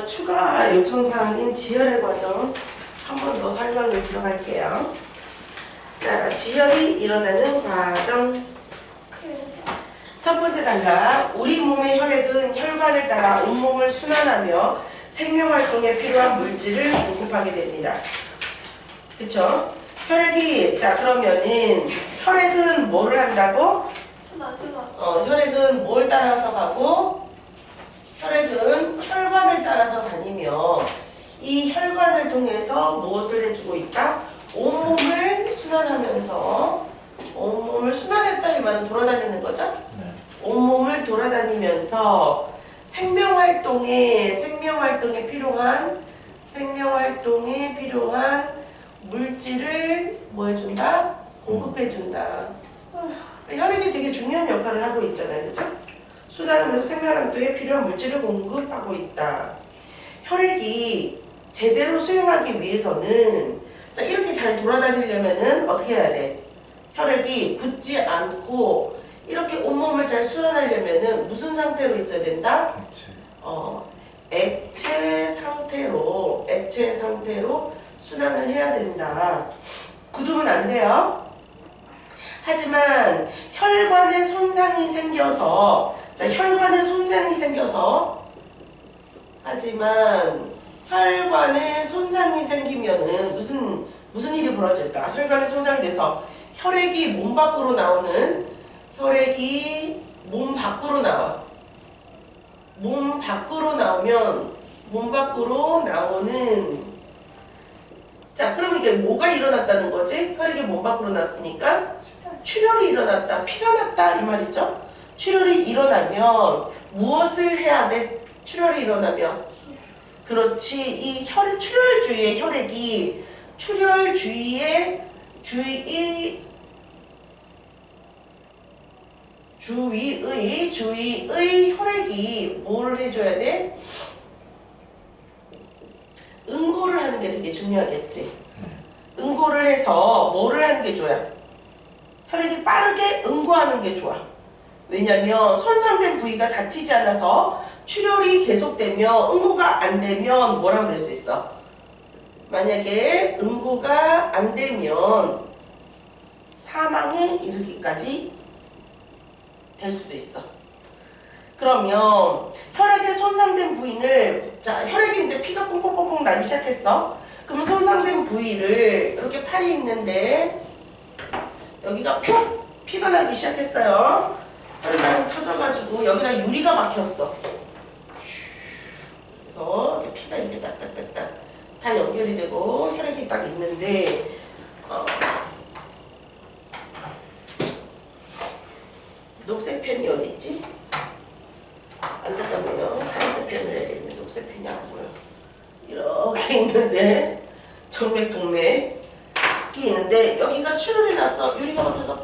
추가 요청사항인 지혈의 과정 한 번 더 설명을 들어갈게요. 자, 지혈이 일어나는 과정. 첫 번째 단락, 우리 몸의 혈액은 혈관을 따라 온몸을 순환하며 생명활동에 필요한 물질을 공급하게 됩니다. 그쵸? 혈액이, 자, 그러면은 혈액은 뭐를 한다고? 순환. 혈액은 뭘 따라서 가고? 혈액은 혈관을 따라서 다니며 이 혈관을 통해서 무엇을 해주고 있다? 온몸을 순환하면서, 온몸을 순환했다 이 말은 돌아다니는 거죠? 네. 온몸을 돌아다니면서 생명활동에 필요한 물질을 뭐 해준다? 공급해준다. 혈액이 되게 중요한 역할을 하고 있잖아요. 그죠? 순환하면서 생명활동에 필요한 물질을 공급하고 있다. 혈액이 제대로 수행하기 위해서는, 자, 이렇게 잘 돌아다니려면은 어떻게 해야 돼? 혈액이 굳지 않고 이렇게 온몸을 잘 순환하려면은 무슨 상태로 있어야 된다? 액체 상태로 순환을 해야 된다. 굳으면 안 돼요. 하지만 혈관에 손상이 생겨서, 생기면은 무슨 일이 벌어질까? 혈관에 손상이 돼서 혈액이 몸 밖으로 나오는, 자, 그럼 이게 뭐가 일어났다는 거지? 혈액이 몸 밖으로 났으니까 출혈이 일어났다, 피가 났다 이 말이죠. 출혈이 일어나면 무엇을 해야 돼? 출혈이 일어나면, 그렇지, 이 출혈 주위의 혈액이 주위의 혈액이 뭐를 해줘야 돼? 응고를 하는 게 되게 중요하겠지. 응고를 해서 뭐를 하는 게 좋아요? 혈액이 빠르게 응고하는 게 좋아. 왜냐면 손상된 부위가 다치지 않아서 출혈이 계속되면, 응고가 안 되면 뭐라고 될 수 있어? 만약에 응고가 안 되면 사망에 이르기까지 될 수도 있어. 그러면 혈액에 손상된 부위를, 자, 혈액이 이제 피가 뽕뽕뽕뽕 나기 시작했어. 그럼 손상된 부위를, 이렇게 팔이 있는데 여기가 피가 나기 시작했어요. 혈관이 터져가지고 여기다 유리가 막혔어. 그래서 이렇게 피가 이렇게 딱딱딱딱 다 연결이 되고 혈액이 딱 있는데, 녹색 펜이 어디 있지? 안타깝네요. 파란색 펜을 해야 되는데 녹색 펜이 안 보여. 이렇게 있는데 정맥동맥이 있는데 여기가 출혈이 났어. 유리가 막혀서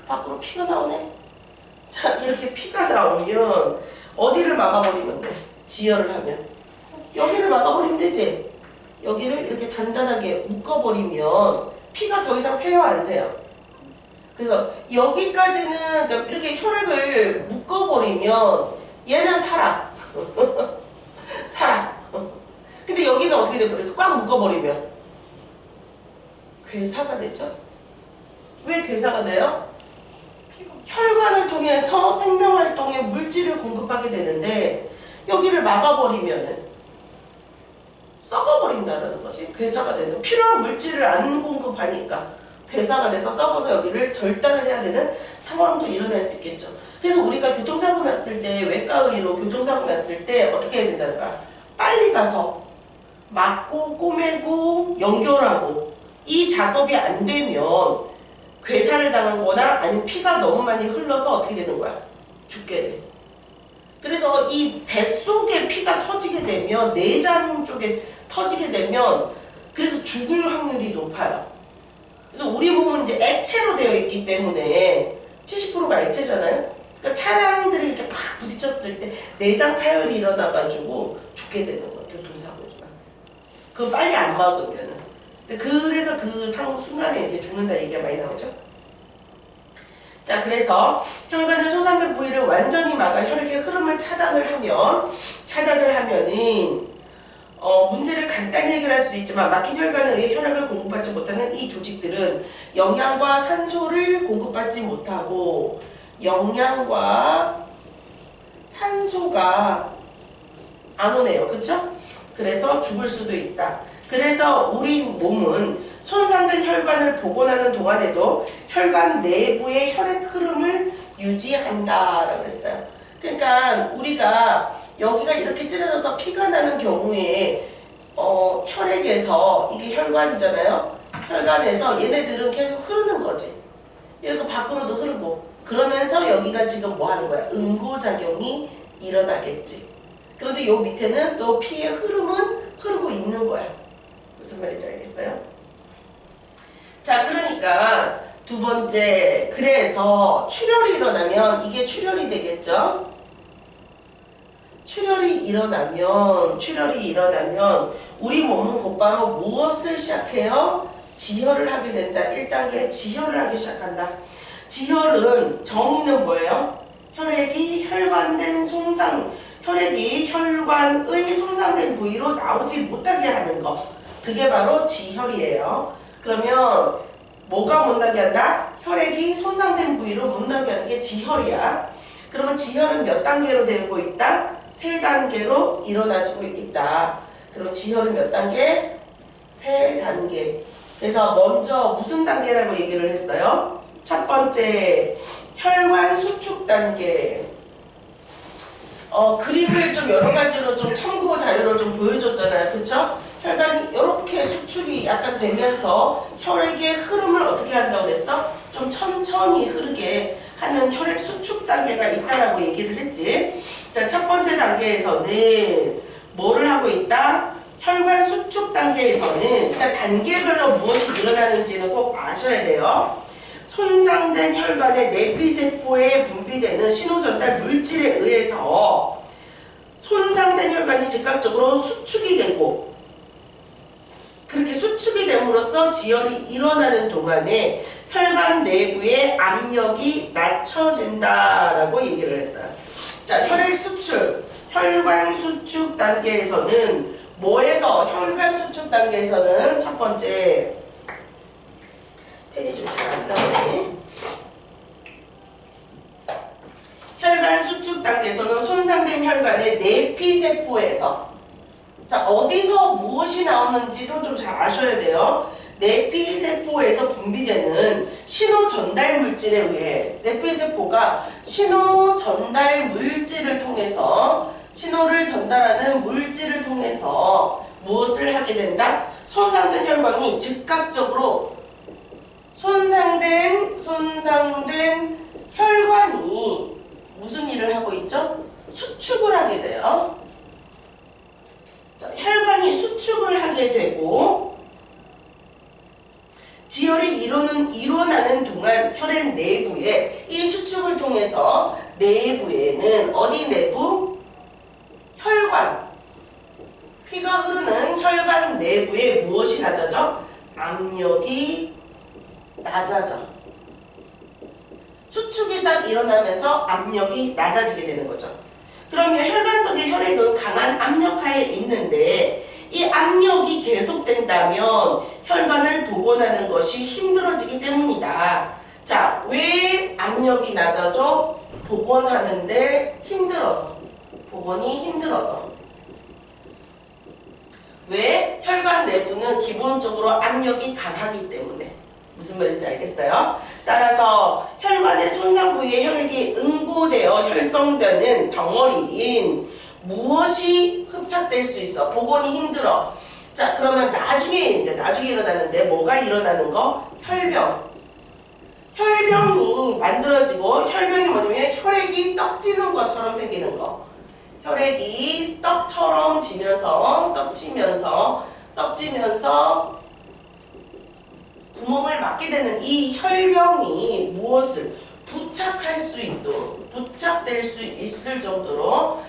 밖으로 피가 나오네. 자, 이렇게 피가 나오면 어디를 막아버리면 돼? 지혈을 하면 여기를 막아버리면 되지. 여기를 이렇게 단단하게 묶어버리면 피가 더 이상 새요, 안 새요? 그래서 여기까지는, 그러니까 이렇게 혈액을 묶어버리면 얘는 살아. 근데 여기는 어떻게 돼버려? 꽉 묶어버리면 괴사가 되죠. 왜 괴사가 돼요? 혈관을 통해서 생명활동에 물질을 공급하게 되는데 여기를 막아버리면은 썩어버린다는 거지. 괴사가 되는, 필요한 물질을 안 공급하니까 괴사가 돼서 썩어서 여기를 절단을 해야 되는 상황도 일어날 수 있겠죠. 그래서 우리가 교통사고 났을 때, 외과의로 교통사고 났을 때 어떻게 해야 된다는 거야? 빨리 가서 막고 꼬매고 연결하고, 이 작업이 안 되면 괴사를 당한 거나 아니면 피가 너무 많이 흘러서 어떻게 되는 거야? 죽게 돼. 그래서 이 뱃속에 피가 터지게 되면, 내장 쪽에 터지게 되면 그래서 죽을 확률이 높아요. 그래서 우리 몸은 이제 액체로 되어 있기 때문에 70%가 액체잖아요. 그러니까 차량들이 이렇게 막 부딪혔을 때 내장 파열이 일어나가지고 죽게 되는 거예요. 교통사고지만. 그거 빨리 안 막으면은. 그래서 그 순간에 이렇게 죽는다 얘기가 많이 나오죠. 자, 그래서 혈관의 손상된 부위를 완전히 막아 혈액의 흐름을 차단을 하면은 문제를 간단히 해결할 수도 있지만 막힌 혈관에 의해 혈액을 공급받지 못하는 이 조직들은 영양과 산소를 공급받지 못하고 영양과 산소가 안 오네요. 그쵸? 그래서 죽을 수도 있다. 그래서 우리 몸은 손상된 혈관을 복원하는 동안에도 혈관 내부의 혈액 흐름을 유지한다라고 했어요. 그러니까 우리가 여기가 이렇게 찢어져서 피가 나는 경우에 혈액에서 이게 혈관이잖아요. 혈관에서 얘네들은 계속 흐르는 거지. 이렇게 밖으로도 흐르고 그러면서 여기가 지금 뭐 하는 거야? 응고작용이 일어나겠지. 그런데 요 밑에는 또 피의 흐름은 흐르고 있는 거야. 무슨 말인지 알겠어요? 자, 그러니까 두 번째, 그래서 출혈이 일어나면 이게 출혈이 되겠죠? 출혈이 일어나면 우리 몸은 곧바로 무엇을 시작해요? 지혈을 하게 된다. 1단계 지혈을 하기 시작한다. 지혈은 정의는 뭐예요? 혈액이 혈관의 손상된 부위로 나오지 못하게 하는 거. 그게 바로 지혈이에요. 그러면 뭐가 못 나게 한다? 혈액이 손상된 부위로 못 나게 하는 게 지혈이야. 그러면 지혈은 몇 단계로 되고 있다? 3단계로 일어나지고 있다. 그럼 지혈은 몇 단계? 3단계. 그래서 먼저 무슨 단계라고 얘기를 했어요? 첫 번째, 혈관 수축 단계. 그림을 좀 여러 가지로 좀 참고 자료로 좀 보여줬잖아요. 그쵸? 혈관이 이렇게 수축이 약간 되면서 혈액의 흐름을 어떻게 한다고 그랬어? 좀 천천히 흐르게 하는 혈액 수축 단계가 있다라고 얘기를 했지. 자, 첫 번째 단계에서는 뭐를 하고 있다? 혈관 수축 단계에서는 일단 단계별로 무엇이 일어나는지는 꼭 아셔야 돼요. 손상된 혈관의 내피세포에 분비되는 신호전달 물질에 의해서 손상된 혈관이 즉각적으로 수축이 되고 그렇게 수축이 됨으로써 지혈이 일어나는 동안에 혈관 내부의 압력이 낮춰진다라고 얘기를 했어요. 자, 혈관 수축 단계에서는 뭐에서? 혈관 수축 단계에서는 첫 번째, 펜이 좀 잘 안 나오네. 혈관 수축 단계에서는 손상된 혈관의 내피세포에서, 자, 어디서 무엇이 나오는지도 좀 잘 아셔야 돼요. 내피세포에서 분비되는 신호 전달 물질에 의해, 내피세포가 신호 전달 물질을 통해서, 신호를 전달하는 물질을 통해서 무엇을 하게 된다? 손상된 혈관이 즉각적으로 손상된 혈관이 무슨 일을 하고 있죠? 수축을 하게 돼요. 자, 혈관이 수축을 하게 되고 지혈이 일어나는 동안 혈액 내부에 이 수축을 통해서 내부에는 어디 내부? 혈관. 피가 흐르는 혈관 내부에 무엇이 낮아져? 압력이 낮아져. 수축이 딱 일어나면서 압력이 낮아지게 되는 거죠. 그러면 혈관 속의 혈액은 강한 압력하에 있는데 이 압력이 계속된다면 혈관을 복원하는 것이 힘들어지기 때문이다. 자, 왜 압력이 낮아져? 복원하는데 힘들어서. 복원이 힘들어서. 왜? 혈관 내부는 기본적으로 압력이 강하기 때문에. 무슨 말인지 알겠어요? 따라서 혈관의 손상 부위에 혈액이 응고되어 혈성되는 덩어리인 무엇이 흡착될 수 있어? 복원이 힘들어. 자, 그러면 나중에 일어나는데 뭐가 일어나는 거? 혈병. 혈병이 만들어지고 혈병이 뭐냐면 혈액이 떡지는 것처럼 생기는 거. 혈액이 떡처럼 지면서 떡지면서 구멍을 막게 되는 이 혈병이 무엇을 부착될 수 있을 정도로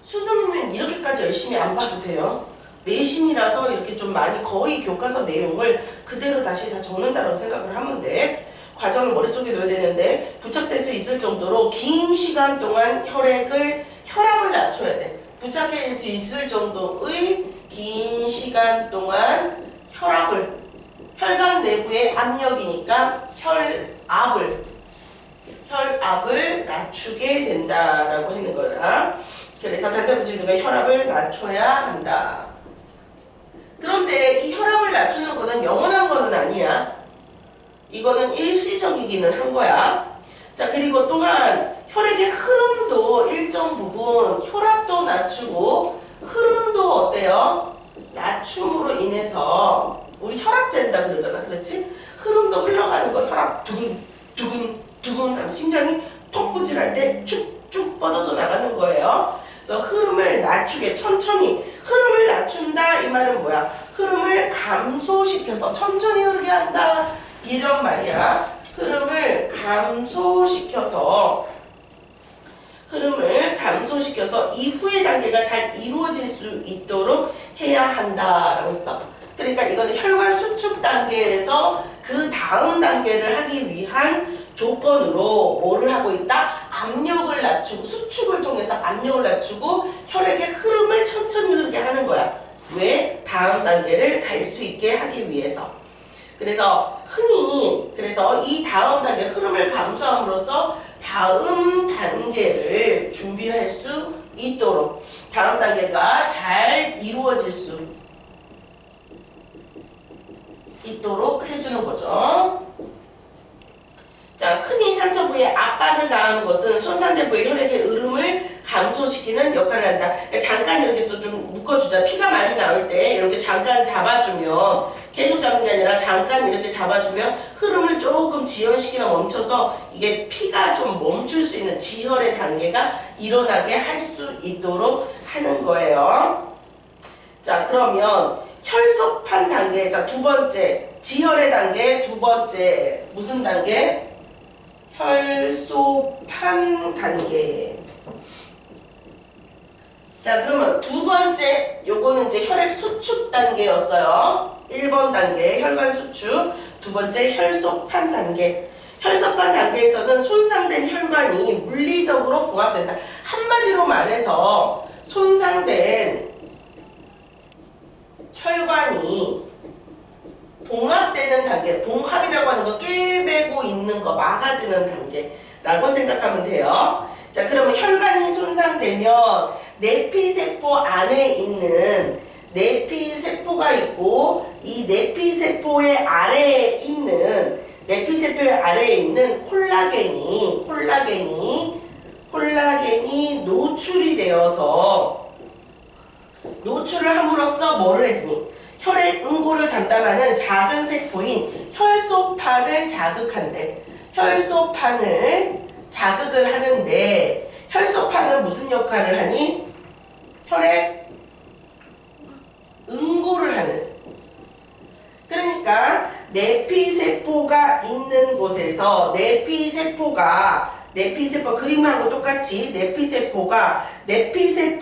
수능이면 이렇게까지 열심히 안 봐도 돼요. 내신이라서 이렇게 좀 많이 거의 교과서 내용을 그대로 다시 다 적는다라고 생각을 하면 돼. 과정을 머릿속에 넣어야 되는데 부착될 수 있을 있을 정도로 긴 시간 동안 혈압을 낮춰야 돼. 부착할 수 있을 정도의 긴 시간 동안 혈관 내부의 압력이니까 혈압을 낮추게 된다라고 하는 거야. 그래서 단백질들과 혈압을 낮춰야 한다. 그런데 이 혈압을 낮추는 거는 영원한 거는 아니야. 이거는 일시적이기는 한 거야. 자, 그리고 또한 혈액의 흐름도 일정 부분 혈압도 낮추고 흐름도 어때요? 낮춤으로 인해서 우리 혈압 잰다 그러잖아. 그렇지? 흐름도 흘러가는 거 혈압 두근두근 하면 심장이 펑부질할 때 쭉쭉 뻗어져 나가는 거예요. 그래서 흐름을 낮추게 천천히 흐름을 낮춘다 이 말은 뭐야? 흐름을 감소시켜서 천천히 흐르게 한다 이런 말이야. 흐름을 감소시켜서 이후의 단계가 잘 이루어질 수 있도록 해야 한다라고 했어. 그러니까 이거는 혈관 수축 단계에서 그 다음 단계를 하기 위한 조건으로 뭐를 하고 있다? 압력을 낮추고 수축을 통해서 압력을 낮추고 혈액의 흐름을 천천히 흐르게 하는 거야. 왜? 다음 단계를 갈 수 있게 하기 위해서. 그래서 이 다음 단계 흐름을 감소함으로써 다음 단계를 준비할 수 있도록 다음 단계가 잘 이루어질 수 있도록 해주는 거죠. 자, 흔히 상처 부위에 압박을 가하는 것은 손상된 부위 혈액의 흐름을 감소시키는 역할을 한다. 그러니까 잠깐 이렇게 또 좀 묶어주자. 피가 많이 나올 때 이렇게 잠깐 잡아주면 계속 잡는 게 아니라 잠깐 이렇게 잡아주면 흐름을 조금 지연시키나 멈춰서 이게 피가 좀 멈출 수 있는 지혈의 단계가 일어나게 할 수 있도록 하는 거예요. 자, 그러면 혈소판 단계, 자, 두 번째 지혈의 단계, 두 번째 무슨 단계? 혈소판 단계. 자, 그러면 두 번째 요거는 이제 혈액 수축 단계였어요. 1번 단계 혈관 수축, 두 번째 혈소판 단계. 혈소판 단계에서는 손상된 혈관이 물리적으로 봉합된다. 한마디로 말해서 손상된 혈관이 봉합되는 단계, 봉합이라고 하는 거 깨매고 있는 거, 막아지는 단계라고 생각하면 돼요. 자, 그러면 혈관이 손상되면 내피세포 안에 있는 내피세포가 있고 이 내피세포의 아래에 있는 콜라겐이 노출이 되어서 노출을 함으로써 뭐를 해주니? 혈액 응고를 담당하는 작은 세포인 혈소판을 자극한대. 혈소판을 자극을 하는데 혈소판은 무슨 역할을 하니? 혈액 응고를 하는. 그러니까 내피세포가 있는 곳에서 내피세포 그림하고 똑같이 내피세포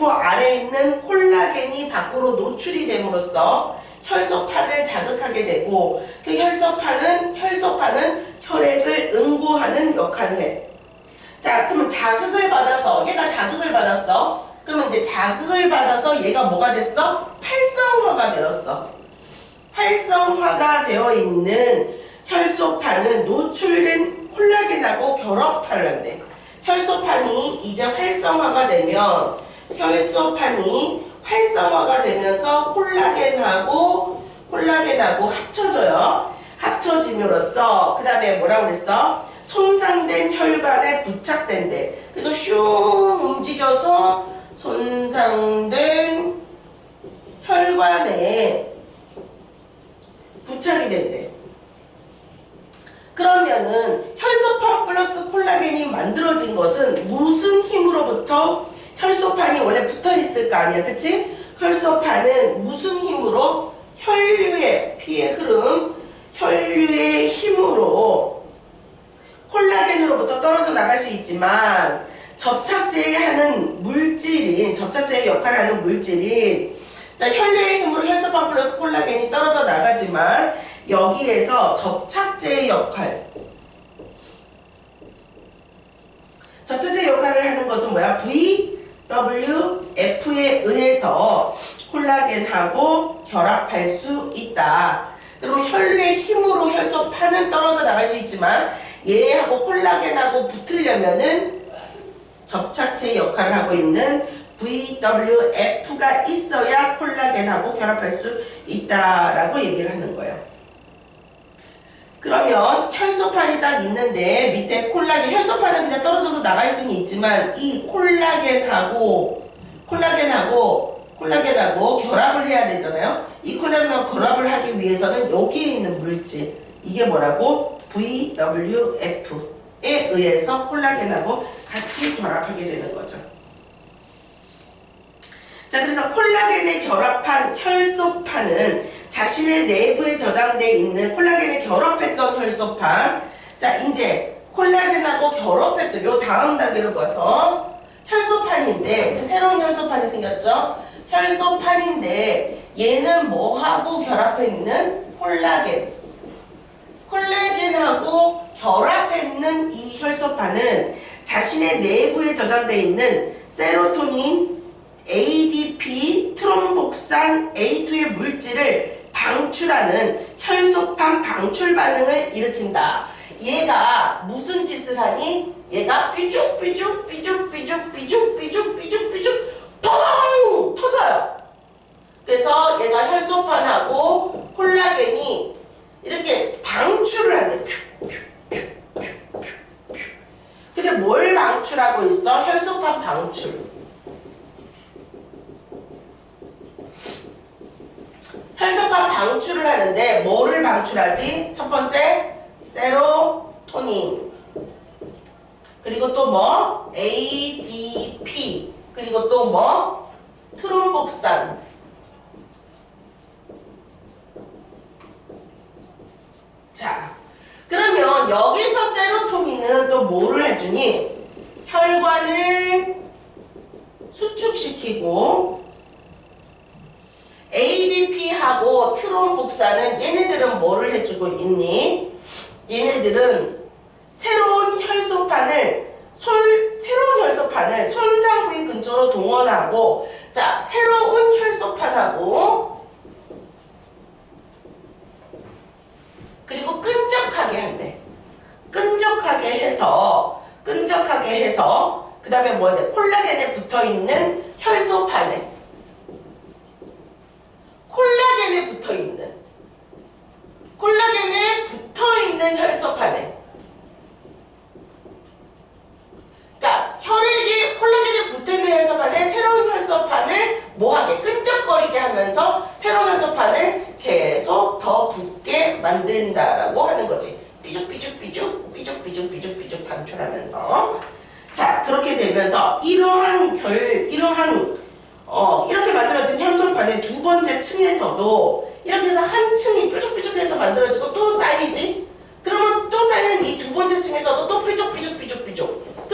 아래에 있는 콜라겐이 밖으로 노출이 됨으로써 혈소판을 자극하게 되고 그 혈소판은 혈액을 응고하는 역할을 해. 자, 그러면 얘가 자극을 받았어. 그러면 이제 자극을 받아서 얘가 뭐가 됐어? 활성화가 되었어. 활성화가 되어 있는 혈소판은 노출된 콜라겐하고 결합을 한대. 혈소판이 이제 활성화가 되면서 콜라겐하고 합쳐져요. 합쳐짐으로써 그 다음에 뭐라고 그랬어? 손상된 혈관에 부착된대. 그래서 슝 움직여서 손상된 혈관에 부착이 된대. 그러면은 혈소판 플러스 콜라겐이 만들어진 것은 무슨 힘으로부터? 혈소판이 원래 붙어 있을 거 아니야, 그치? 혈소판은 무슨 힘으로? 혈류의 피의 흐름, 혈류의 힘으로 콜라겐으로부터 떨어져 나갈 수 있지만 접착제의 역할을 하는 물질인 자, 혈류의 힘으로 혈소판 플러스 콜라겐이 떨어져 나가지만 여기에서 접착제의 역할 얘기하는 것은 뭐야? VWF에 의해서 콜라겐하고 결합할 수 있다. 그러면 혈류의 힘으로 혈소판은 떨어져 나갈 수 있지만 얘하고 콜라겐하고 붙으려면은 접착제 역할을 하고 있는 VWF가 있어야 콜라겐하고 결합할 수 있다라고 얘기를 하는 거예요. 그러면 혈소판이 딱 있는데 밑에 콜라겐, 혈소판은 그냥 떨어져서 나갈 수는 있지만 이 콜라겐하고 결합을 해야 되잖아요. 이 콜라겐하고 결합을 하기 위해서는 여기에 있는 물질, 이게 뭐라고? VWF에 의해서 콜라겐하고 같이 결합하게 되는 거죠. 자, 그래서 콜라겐에 결합한 혈소판은 자신의 내부에 저장되어 있는 콜라겐에 결합했던 혈소판. 자, 이제 콜라겐하고 결합했던 요 다음 단계로 봐서 혈소판인데 이제 새로운 혈소판이 생겼죠. 혈소판인데 얘는 뭐하고 결합해 있는? 콜라겐하고 결합해 있는 이 혈소판은 자신의 내부에 저장되어 있는 세로토닌, ADP, 트롬복산, A2의 물질을 방출하는 혈소판 방출 반응을 일으킨다. 얘가 무슨 짓을 하니? 얘가 삐죽삐죽 펑 터져요. 그래서 얘가 혈소판하고 콜라겐이 이렇게 방출을 하는. 근데 뭘 방출하고 있어? 혈소판 방출. 혈소판 방출을 하는데 뭐를 방출하지? 첫 번째 세로토닌, 그리고 또 뭐? ADP, 그리고 또 뭐? 트롬복산. 자, 그러면 여기서 세로토닌은 또 뭐를 해주니? 혈관을 수축시키고, ADP하고 트롬복산은 얘네들은 뭐를 해주고 있니? 얘네들은 새로운 혈소판을 손상 부위 근처로 동원하고, 자, 새로운 혈소판하고 그리고 끈적하게 한대. 끈적하게 해서 그 다음에 뭐냐? 콜라겐에 붙어있는 혈소판에 붙어있는 혈소판에, 그러니까 혈액이 콜라겐에 붙어있는 혈소판에 새로운 혈소판을 뭐하게? 끈적거리게 하면서 새로운 혈소판을 계속 더 붙게 만든다라고 하는 거지. 삐죽삐죽 방출하면서. 자, 그렇게 되면서 이렇게 만들어진 혈소판의 두 번째 층에서도 이렇게 해서 한 층이 뾰족뾰족해서 만들어지고 또 쌓이지? 그러면 또 쌓이는 이 두 번째 층에서도 또 뾰족뾰족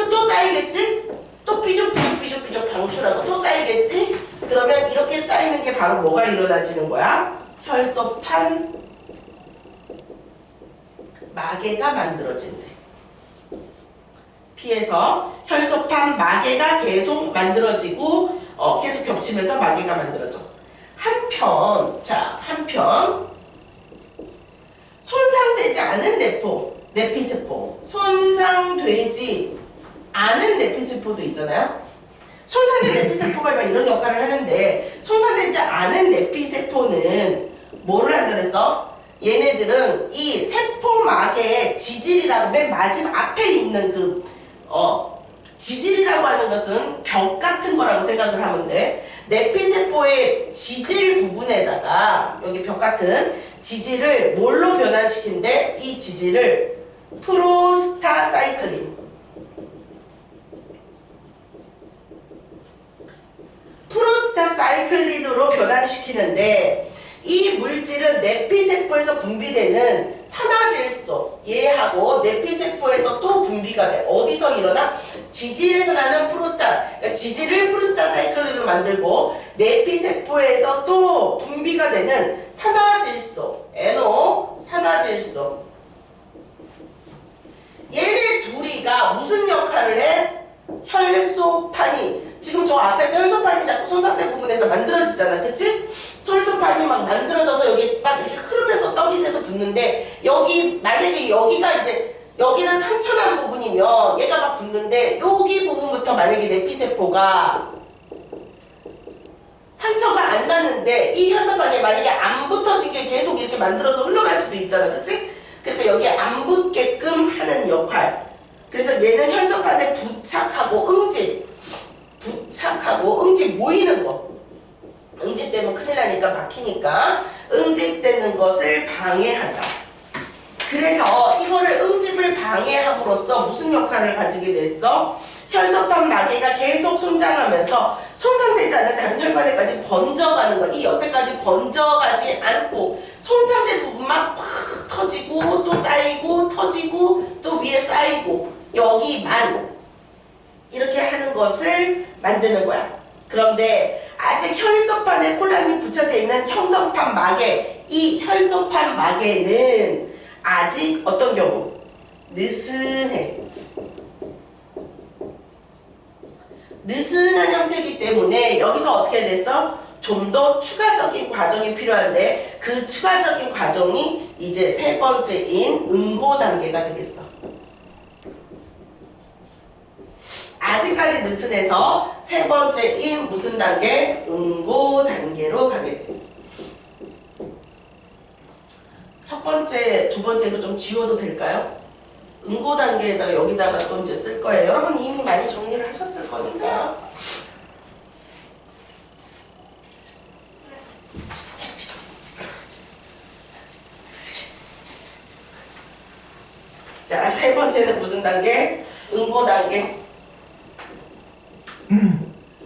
또 쌓이겠지? 또 삐죽삐죽 방출하고 또 쌓이겠지? 그러면 이렇게 쌓이는 게 바로 뭐가 일어나지는 거야? 혈소판 마개가 만들어진대. 피에서 혈소판 마개가 계속 만들어지고 계속 겹치면서 마개가 만들어져. 한편 손상되지 않은 내피세포, 손상되지 않은 내피세포도 있잖아요. 손상된 내피세포가 이런 역할을 하는데, 손상되지 않은 내피세포는 뭐를 한다 그랬어? 얘네들은 이 세포막의 지질이라고 맨 마지막 앞에 있는 지질이라고 하는 것은 벽 같은 거라고 생각을 하면 돼. 내피세포의 지질 부분에다가 여기 벽 같은 지질을 뭘로 변환시킨대? 이 지질을 프로스타사이클린으로 변환시키는데, 이 물질은 내피세포에서 분비되는 산화질소, 얘하고 내피세포에서 또 분비가 돼. 어디서 일어나? 지질에서 나는 그러니까 지질을 프로스타사이클린으로 만들고 내피세포에서 또 분비가 되는 산화질소, NO, 산화질소. 얘네 둘이가 무슨 역할을 해? 혈소판이 지금 저 앞에서 혈소판이 자꾸 손상된 부분에서 만들어지잖아. 그치? 혈소판이 막 만들어져서 여기 막 이렇게 흐름에서 떡이 돼서 붙는데 여기 만약에 여기가 이제 여기는 상처난 부분이면 얘가 막 붙는데 여기 부분부터 만약에 내피세포가 상처가 안 났는데 이 혈소판에 만약에 안 붙어진 게 계속 이렇게 만들어서 흘러갈 수도 있잖아. 그치? 그러니까 여기에 안 붙게끔 하는 역할. 그래서 얘는 혈소판에 부착하고 응집 모이는 거. 응집되면 큰일 나니까 막히니까 응집되는 것을 방해한다. 그래서 이거를 응집을 방해함으로써 무슨 역할을 가지게 됐어? 혈소판 마개가 계속 손장하면서 손상되지 않은 다른 혈관에까지 번져가는 거. 이 옆에까지 번져가지 않고 손상된 부분만 팍 터지고 또 쌓이고 터지고 또 위에 쌓이고 여기만 이렇게 하는 것을 만드는 거야. 그런데 아직 혈소판에 콜란이 부착되어 있는 혈소판 마개, 이 혈소판 마개는 아직 어떤 경우? 느슨해. 느슨한 형태이기 때문에 여기서 어떻게 됐어? 좀 더 추가적인 과정이 필요한데 그 추가적인 과정이 이제 세 번째인 응고 단계가 되겠어. 아직까지 느슨해서 세 번째인 무슨 단계? 응고 단계로 가게 돼. 첫 번째, 두 번째도 좀 지워도 될까요? 응고 단계에다가 여기다가 또 이제 쓸 거예요. 여러분 이미 많이 정리를 하셨을 거니까. 자, 세 번째는 무슨 단계? 응고 단계.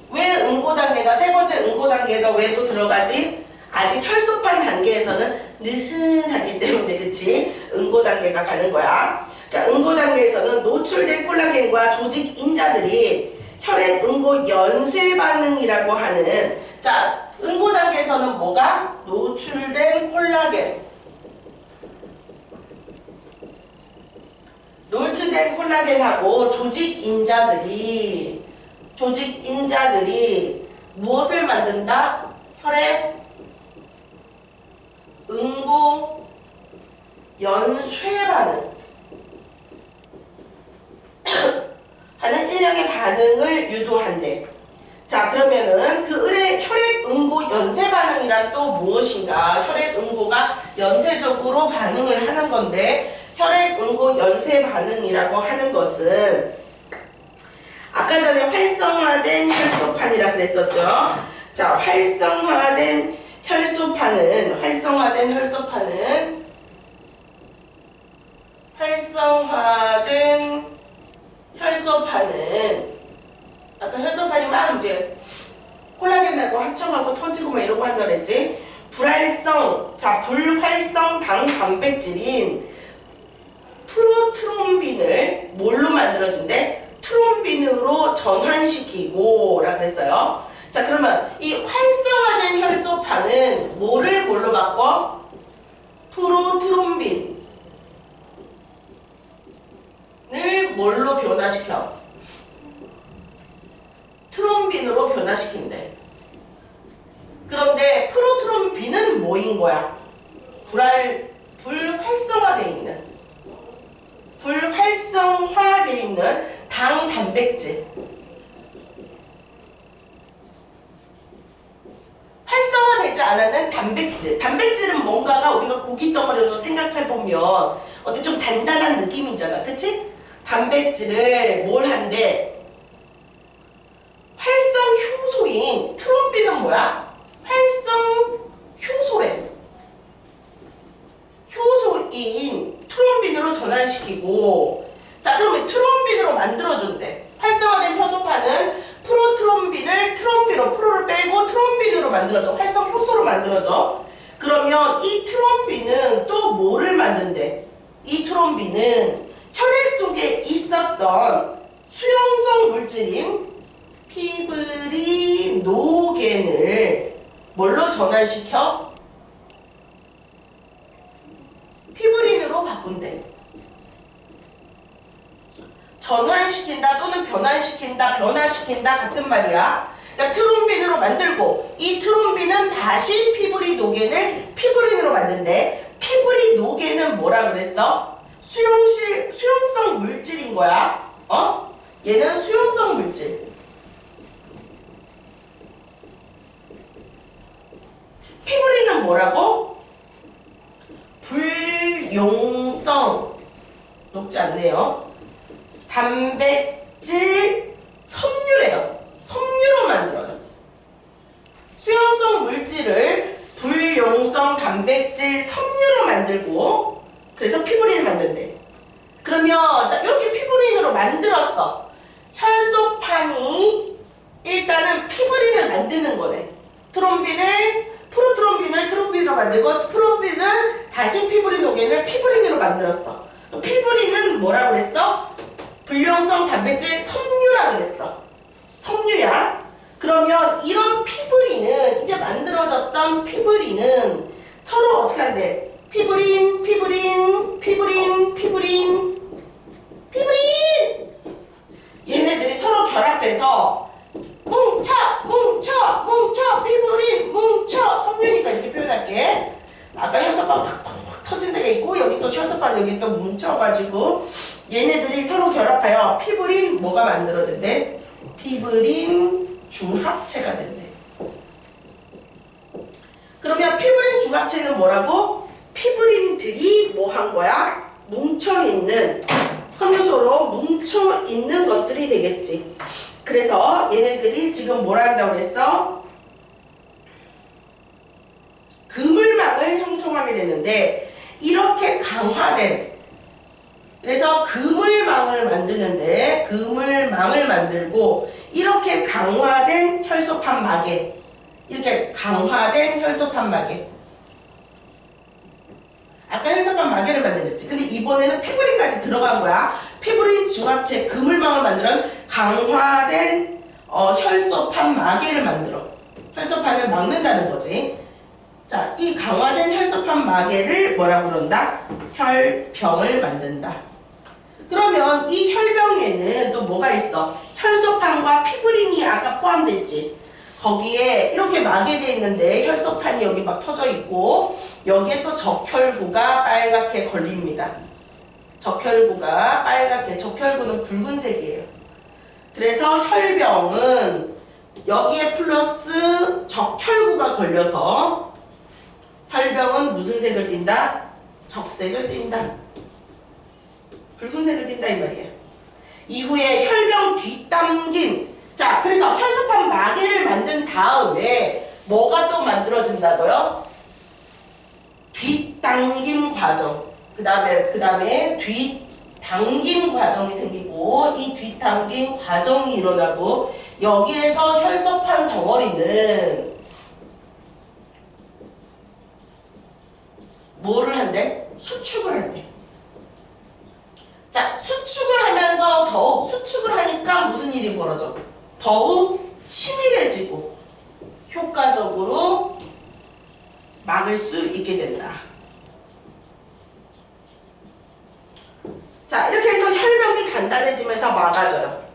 왜 응고 단계가, 세 번째 응고 단계가 왜 또 들어가지? 아직 혈소판 단계에서는 느슨하기 때문에, 그치? 응고 단계가 가는 거야. 자, 응고 단계에서는 노출된 콜라겐과 조직 인자들이 혈액 응고 연쇄 반응이라고 하는, 자, 응고 단계에서는 뭐가? 노출된 콜라겐. 노출된 콜라겐하고 조직 인자들이 무엇을 만든다? 혈액 응고 연쇄 반응 하는 일련의 반응을 유도한대. 자, 그러면은 그 혈액 응고 연쇄 반응이란 또 무엇인가? 혈액 응고가 연쇄적으로 반응을 하는 건데, 혈액 응고 연쇄 반응이라고 하는 것은 아까 전에 활성화된 혈소판이라 그랬었죠. 자, 활성화된 혈소판은 아까 혈소판이 막 이제 콜라겐하고 합쳐가고 터지고 막 이러고 한다 그랬지. 불활성 당 단백질인 프로트롬빈을 뭘로 만들어진대? 트롬빈으로 전환시키고 라 그랬어요. 자, 그러면 이 활성화된 혈소판은 뭐를 뭘로 바꿔? 프로트롬빈을 뭘로 변화시켜? 트롬빈으로 변화시킨대. 그런데 프로트롬빈은 뭐인 거야? 불활성화되어 있는 당 단백질. 활성화되지 않았는 단백질. 단백질은 뭔가가 우리가 고기 덩어리로 생각해보면 어때 좀 단단한 느낌이잖아. 그치? 단백질을 뭘 한대? 활성 효소인 트롬빈은 뭐야? 활성 효소래. 효소인 트롬빈으로 전환시키고, 자, 그러면 트롬빈으로 만들어준대. 활성화된 효소판은 프로트롬빈을 프로를 빼고 트롬빈으로 만들어줘. 활성 효소로 만들어줘. 그러면 이 트롬빈은 또 뭐를 만든대? 이 트롬빈은 혈액 속에 있었던 수용성 물질인 피브리노겐을 뭘로 전환시켜? 피브린으로 바꾼대. 전환시킨다 또는 변환시킨다, 변화시킨다 같은 말이야. 그러니까 트롬빈으로 만들고 이 트롬빈은 다시 피브리노겐을 피브린으로 만든대. 피브리노겐은 뭐라 그랬어? 수용성 물질인 거야. 얘는 수용성 물질. 피브린은 뭐라고? 불용성 높지 않네요. 단백질 섬유래요. 섬유로 만들어요. 수용성 물질을 불용성 단백질 섬유로 만들고 그래서 피브린을 만든대. 그러면 자 이렇게 피브린으로 만들었어. 혈소판이 일단은 피브린을 만드는 거네. 프로트롬빈을 트롬빈으로 만들고 트롬빈은 다시 피브리노겐을 피브린으로 만들었어. 피브린은 뭐라고 그랬어? 불용성 단백질 섬유라고 그랬어. 섬유야. 그러면 이런 피브린은 이제 만들어졌던 피브린은 서로 어떻게 한대? 피브린 얘네들이 서로 결합해서 뭉쳐 피브린 뭉쳐 섬유니까 이렇게 표현할게. 아까 혈소판 팍팍팍 터진 데가 있고 여기 또 혈소판 여기 또 뭉쳐가지고 얘네들이 서로 결합하여 피브린 뭐가 만들어진대? 피브린 중합체가 된대. 그러면 피브린 중합체는 뭐라고? 피브린들이 뭐 한 거야? 뭉쳐있는 섬유소로 뭉쳐있는 것들이 되겠지. 그래서 얘네들이 지금 뭐라 한다고 그랬어? 그물망을 형성하게 되는데 이렇게 강화된 그래서 그물망을 만드는데 그물망을 만들고 이렇게 강화된 혈소판 마개 이렇게 강화된 혈소판 마개 아까 혈소판 마개를 만들었지. 근데 이번에는 피브린까지 들어간 거야. 피브린 중합체 그물망을 만드는 강화된 혈소판 마개를 만들어. 혈소판을 막는다는 거지. 자, 이 강화된 혈소판 마개를 뭐라고 그런다? 혈병을 만든다. 그러면 이 혈병에는 또 뭐가 있어? 혈소판과 피브린이 아까 포함됐지. 거기에 이렇게 마개되어 있는데 혈소판이 여기 막 터져 있고 여기에 또 적혈구가 빨갛게 걸립니다. 적혈구가 빨갛게, 적혈구는 붉은색이에요. 그래서 혈병은 여기에 플러스 적혈구가 걸려서 혈병은 무슨 색을 띈다? 적색을 띈다. 붉은색을 띈다 이 말이에요. 이후에 혈병 뒷당김. 자, 그래서 혈소판 마개를 만든 다음에 뭐가 또 만들어진다고요? 뒷당김 과정. 그 다음에 뒷당김 과정이 생기고 이 뒷당김 과정이 일어나고 여기에서 혈소판 덩어리는 뭐를 한대? 수축을 한대. 자, 수축을 하면서 더욱 수축을 하니까 무슨 일이 벌어져? 더욱 치밀해지고 효과적으로 막을 수 있게 된다. 자, 이렇게 해서 혈병이 단단해지면서 막아져요.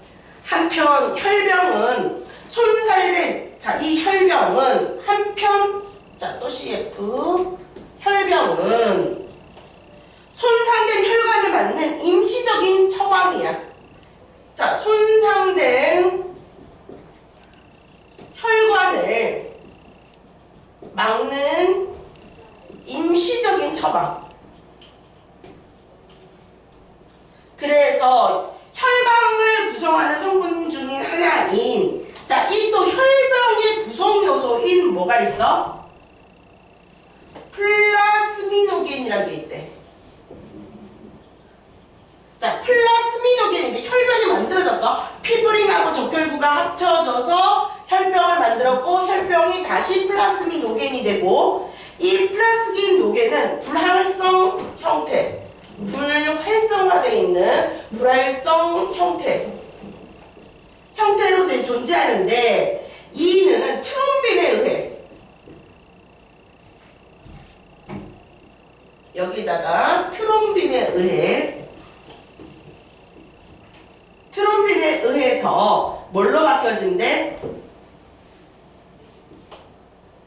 한편 혈병은 손살된, 자, 이 혈병은 한편, 자, 또 CF, 혈병은 손상된 혈관을 막는 임시적인 처방이야. 자, 손상된 혈관을 막는 임시적인 처방. 그래서 혈방을 구성하는 성분 중인 하나인, 자, 이 또 혈병의 구성 요소인 뭐가 있어? 플라스미노겐이라는 게 있대. 자, 플라스미노겐인데 혈병이 만들어졌어. 피브린하고 적혈구가 합쳐져서 혈병을 만들었고 혈병이 다시 플라스미노겐이 되고 이 플라스미노겐은 불활성 형태, 불활성화되어 있는 불활성 형태로 존재하는데 이는 트롬빈에 의해 여기다가 트롬빈에 의해 트롬빈에 의해서 뭘로 바뀌어진대?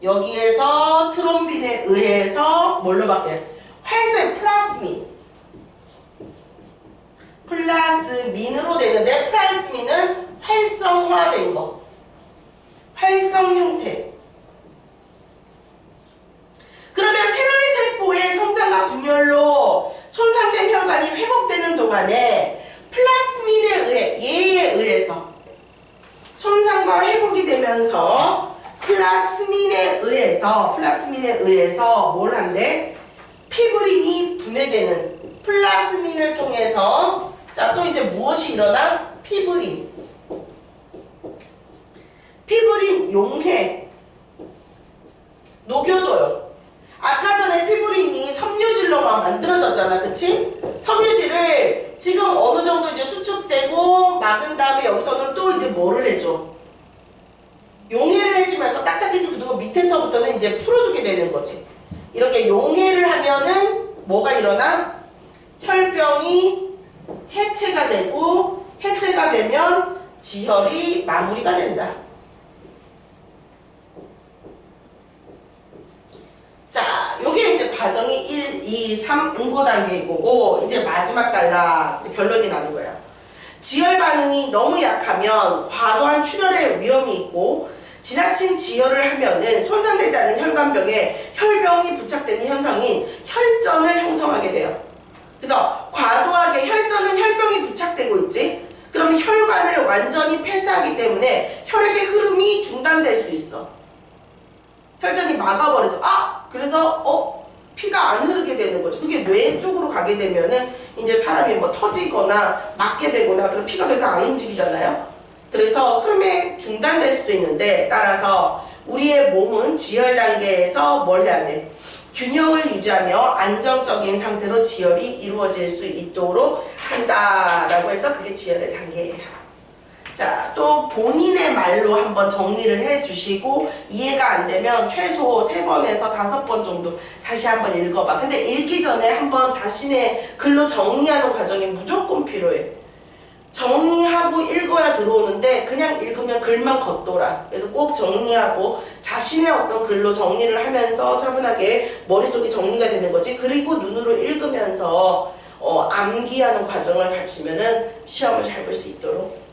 여기에서 트롬빈에 의해서 뭘로 바뀌어요? 활성 플라스민. 플라스민으로 되는데 플라스민은 활성화된 거. 활성 형태. 그러면 세로의 세포의 성장과 분열로 손상된 혈관이 회복되는 동안에 플라스민에 의해, 얘에 의해서 손상과 회복이 되면서 플라스민에 의해서 뭘 한대? 피브린이 분해되는 플라스민을 통해서 자, 또 이제 무엇이 일어나? 피브린 용해 녹여줘요. 아까 전에 피브린이 섬유질로만 만들어졌잖아, 그치? 섬유질을 지금 어느 정도 이제 수축되고 막은 다음에 여기서는 또 이제 뭐를 해줘? 용해를 해주면서 딱딱하게 굳고 밑에서부터는 이제 풀어주게 되는 거지. 이렇게 용해를 하면은 뭐가 일어나? 혈병이 해체가 되고 해체가 되면 지혈이 마무리가 된다. 자, 요게 이제 과정이 1, 2, 3 응고 단계이고 이제 마지막 단락 이제 결론이 나는 거예요. 지혈 반응이 너무 약하면 과도한 출혈의 위험이 있고 지나친 지혈을 하면은 손상되지 않은 혈관벽에 혈병이 부착되는 현상인 혈전을 형성하게 돼요. 그래서 과도하게 혈전은 혈병이 부착되고 있지. 그러면 혈관을 완전히 폐쇄하기 때문에 혈액의 흐름이 중단될 수 있어. 혈전이 막아버려서 그래서 피가 안 흐르게 되는 거죠. 그게 뇌 쪽으로 가게 되면은 이제 사람이 뭐 터지거나 맞게 되거나 그럼 피가 더 이상 안 움직이잖아요. 그래서 흐름이 중단될 수도 있는데 따라서 우리의 몸은 지혈 단계에서 뭘 해야 돼? 균형을 유지하며 안정적인 상태로 지혈이 이루어질 수 있도록 한다라고 해서 그게 지혈의 단계예요. 자, 또 본인의 말로 한번 정리를 해 주시고 이해가 안 되면 최소 3번에서 5번 정도 다시 한번 읽어봐. 근데 읽기 전에 한번 자신의 글로 정리하는 과정이 무조건 필요해. 정리하고 읽어야 들어오는데 그냥 읽으면 글만 걷돌아. 그래서 꼭 정리하고 자신의 어떤 글로 정리를 하면서 차분하게 머릿속에 정리가 되는 거지. 그리고 눈으로 읽으면서 암기하는 과정을 갖추면은 시험을 잘 볼 수 있도록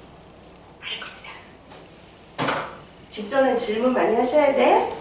할 겁니다. 직전에 질문 많이 하셔야 돼.